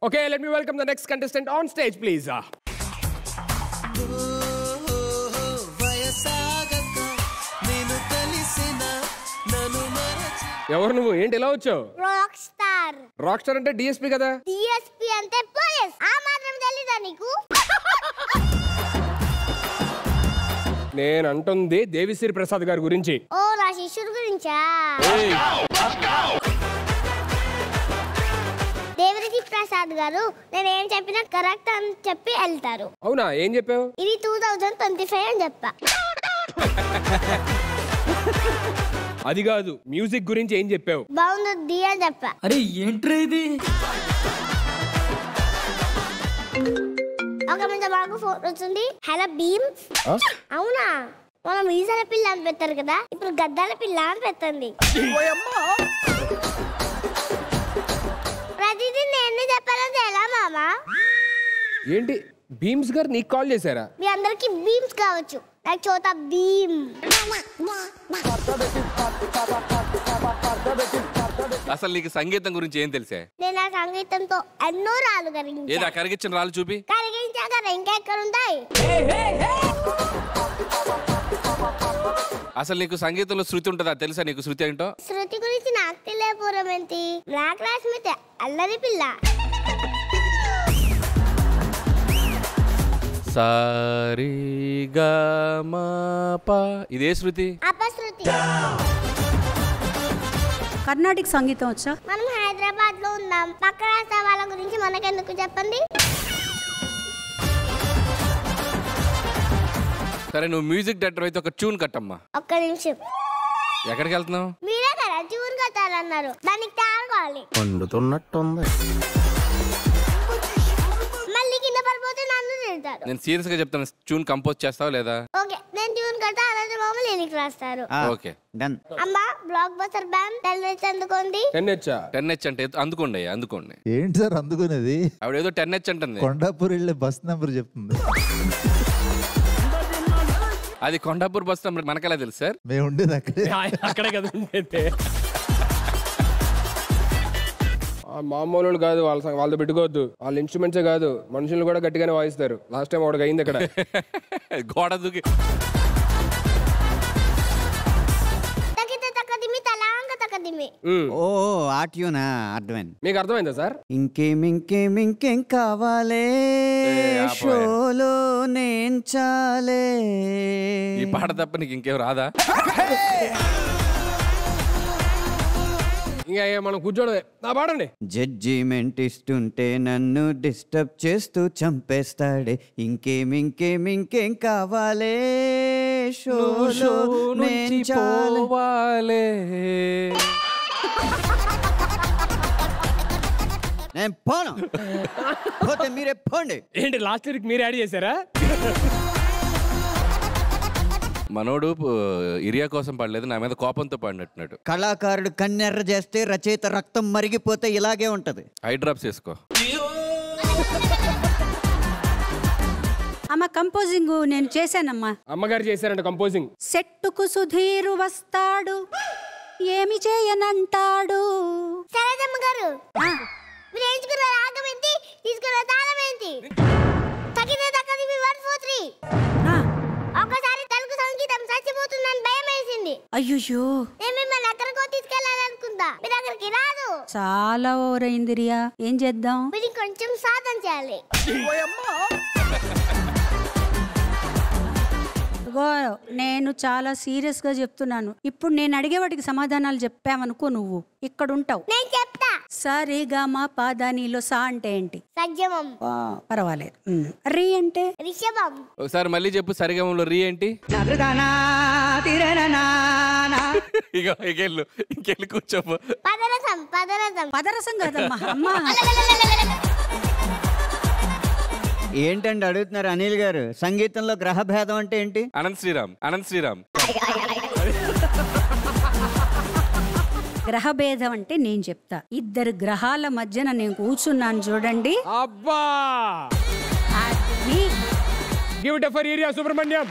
Okay, let me welcome the next contestant on stage, please. ఎవరు నువ్వు? ఏంటి ఎలా వచ్చావు? Rock star. రాక్ స్టార్ అంటే డిఎస్పీ కదా? డిఎస్పీ అంటే పోలీస్. ఆ మాత్రం తెలీదా నీకు? నేను అంటుంది దేవిశ్రీ ప్రసాద్ గారి గురించి. ఓ నా శిష్యుడి గురించా? దేవిశ్రీ ప్రసాద్ గారు నేను ఏం చెప్పినా కరెక్ట్ అని చెప్పి వెళ్తారు. అవునా? ఏం చెప్పావు? ఇది 2025 అని చెప్పా. అది కాదు, మ్యూజిక్ గురించి ఏం చెప్పావు? బాగుంది అని చెప్పా. అరే ఏంట్రా ఇది? ఒక మంచి బాగు ఫోన్ వచ్చింది. హలో భీమ్. అవునా? మనం ఈసారి పిల్ల అని పెట్టారు కదా, ఇప్పుడు గద్దాల పిల్ల అని పెట్టండి. ప్రతిదీ నేను చెప్పాలని ఎలా మామా? ఏంటి భీమ్స్ గారు నీకు కాల్ చేశారా? మీ అందరికి భీమ్స్ కావచ్చు, నాకు చోటా భీమ్. అసలు నీకు సంగీతం గురించి ఏం తెలుసా? నేను ఆ సంగీతంతో ఎన్నో రాళ్ళు కరిగించాను. ఏదా కరిగించిన రాళ్ళు చూపి. కరిగించాక ఇంకెక్కడ ఉంటాయి? అసలు నీకు సంగీతంలో శృతి ఉంటుందా? తెలుసా నీకు శృతి ఏంటో? శృతి గురించి నాకు తెలియపోవడం ఏంటి? నా క్లాస్మేట్ అల్లరి పిల్ల. సారీగామాపా ఇదే శృతి. అపశృతి. కర్ణాటక సంగీతం వచ్చా? మనం హైదరాబాద్ లో ఉన్నాం, పక్క రాష్ట్ర వాళ్ళ గురించి మనకెందుకు చెప్పండి? సరే నువ్వు మ్యూజిక్ డైరెక్టర్ అయితే ఒక ట్యూన్ కట్టమ్మా. ఒక్క నిమిషం. ఎక్కడికి వెళ్తున్నావు? మీరే కదా ట్యూన్ కట్టాలన్నారు, దానికి తాగాలి. వండుతున్నట్టుంది. మళ్ళీ కింద పడిపోతే నన్ను తింటారు. నేను సీరియస్ గా చెప్తాను, ట్యూన్ కంపోజ్ చేస్తావా లేదా? ఓకే, నేను ట్యూన్ కట్టా, అలాగే మామూలు లిరిక్ రాస్తారు. Okay done. అమ్మా బ్లాక్ బస్టర్ బ్యాండ్ టెల్నెచ్ అందుకోండి. 10H అంటే అందుకోండి. అందుకోండి ఏంటి సార్ అందుకునేది? ఆవిడేదో 10H అంటుంది. కొండాపూర్ వెళ్ళే బస్ నెంబర్ చెప్తుంది. అది కొండాపూర్ బస్ నెంబర్ మనకెలా తెలుసు సార్? మేము ఉండేది అక్కడే. అక్కడే కదా ఉండేది. మామూలు కాదు, వాళ్ళతో పెట్టుకోవద్దు. వాళ్ళ ఇన్స్ట్రుమెంట్సే కాదు, మనుషులు కూడా గట్టిగానే వాయిస్తారు. లాస్ట్ టైం ఒకటి అయింది అక్కడ. గోడ దూకి. ఓ ఆ ట్యూనా? అర్థమైంది. మీకు అర్థమైందా సార్? ఇంకేం కావాలే షోలో నేను చాలే. ఈ పాట తప్ప నీకు ఇంకేం రాదా? ఇంకా మనం కూర్చోడమే. నా పాడండి. జడ్జిమెంట్ ఇస్తుంటే నన్ను డిస్టర్బ్ చేస్తూ చంపేస్తాడే. ఇంకేం కావాలే షోలో నేను చాలే. నేను పోను, పోతే మీరే పోండి. ఏంటి లాస్ట్ వీక్ మీరు యాడ్ చేశారా? మనోడు ఇరియా కోసం పాడలేదు, నా మీద కోపంతో పాడినట్టున్నాడు. కళాకారుడు కన్నెర్ర చేస్తే రచయిత రక్తం మరిగిపోతే ఇలాగే ఉంటది. ఐ డ్రాప్స్ వేసుకో. అమ్మ కంపోజింగ్ నేను చేశానమ్మా. అమ్మగారు చేశారంట కంపోజింగ్. సెట్టుకు సుధీరు వస్తాడు, ఏమి చేయనంటాడు. సరేదమ్మ గారు, మీరు ఎంచుకున్న రాగం ఏంటి, తీసుకున్న తాళం ఏంటి? తగిన దక్కది 1 4 3. ఒక్కసారి తెలుగు సంగీతం చచ్చిపోతుందని భయం వేసింది. అయ్యో, నేను మిమ్మల్ని ఎక్కడికో తీసుకెళ్ళాలనుకుంటా, మీరు అక్కడికి రాదు. చాలా ఓవరైంది రియా, ఏం చేద్దాం? మీరు కొంచెం సాధన చేయాలి. నేను చాలా సీరియస్ గా చెప్తున్నాను. ఇప్పుడు నేను అడిగే వాటికి సమాధానాలు చెప్పావనుకో, నువ్వు ఇక్కడ ఉంటావు. నేను చెప్తా. సరిగా మా పాదానిలో సా అంటే ఏంటి? సజ్జమం. పర్వాలేదు. రీ అంటే? రిషభం. ఒకసారి మళ్ళీ చెప్పు. సరిగమంలో రీ ఏంటి? ఇంకెళ్ళు కూర్చోపు. పదరసం. పదరసం కదమ్మా అమ్మా. ఏంటండి అడుగుతున్నారు అనిల్ గారు? సంగీతంలో గ్రహ భేదం అంటే ఏంటి? అనంత్ శ్రీరామ్. గ్రహ భేదం అంటే నేను చెప్తా. 2 గ్రహాల మధ్యన నేను కూర్చున్నాను చూడండి. అబ్బా, give it for area Subrahmanyam.